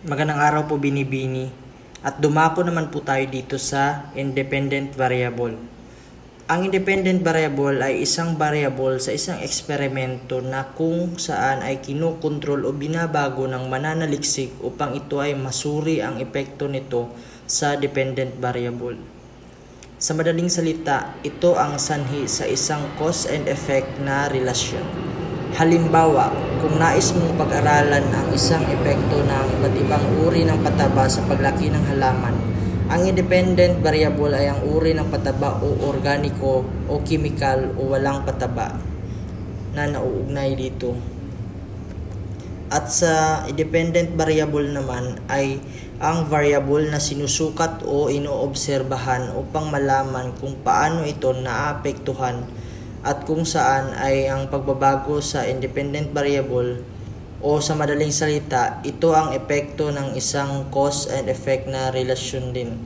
Magandang araw po binibini. At dumako naman po tayo dito sa independent variable. Ang independent variable ay isang variable sa isang eksperimento na kung saan ay kinukontrol o binabago ng mananaliksik upang ito ay masuri ang epekto nito sa dependent variable. Sa madaling salita, ito ang sanhi sa isang cause and effect na relasyon. Halimbawa, kung nais mong pag-aralan ang isang epekto ng iba't ibang uri ng pataba sa paglaki ng halaman, ang independent variable ay ang uri ng pataba o organiko o chemical o walang pataba na nauugnay dito. At sa independent variable naman ay ang variable na sinusukat o inoobserbahan upang malaman kung paano ito naapektuhan at kung saan ay ang pagbabago sa independent variable o sa madaling salita, ito ang epekto ng isang cause and effect na relasyon din.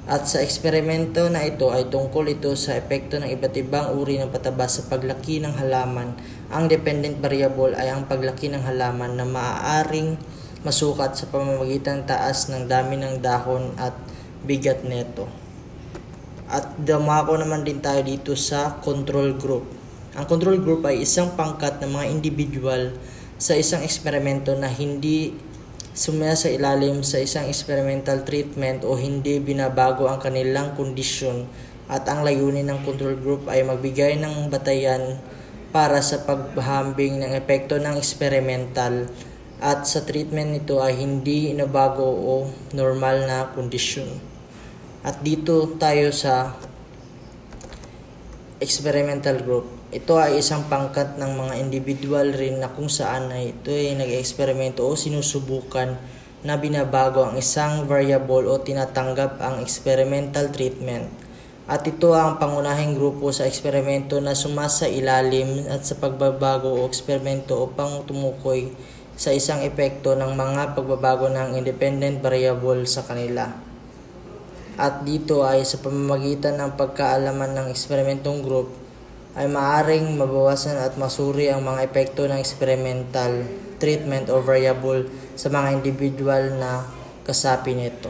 At sa eksperimento na ito ay tungkol ito sa epekto ng iba't ibang uri ng pataba sa paglaki ng halaman. Ang dependent variable ay ang paglaki ng halaman na maaaring masukat sa pamamagitan ng taas ng dami ng dahon at bigat neto. At dumako naman din tayo dito sa control group. Ang control group ay isang pangkat ng mga individual sa isang eksperimento na hindi sumasa ilalim sa isang experimental treatment o hindi binabago ang kanilang kondisyon, at ang layunin ng control group ay magbigay ng batayan para sa paghahambing ng epekto ng experimental at sa treatment nito ay hindi inabago o normal na kondisyon. At dito tayo sa experimental group. Ito ay isang pangkat ng mga individual rin na kung saan ay ito ay nag-eksperimento o sinusubukan na binabago ang isang variable o tinatanggap ang experimental treatment. At ito ang pangunahing grupo sa eksperimento na sumasa ilalim at sa pagbabago o eksperimento upang tumukoy sa isang epekto ng mga pagbabago ng independent variable sa kanila. At dito ay sa pamamagitan ng pagkaalaman ng eksperimentong group ay maaring mabawasan at masuri ang mga epekto ng experimental treatment o variable sa mga individual na kasapi nito.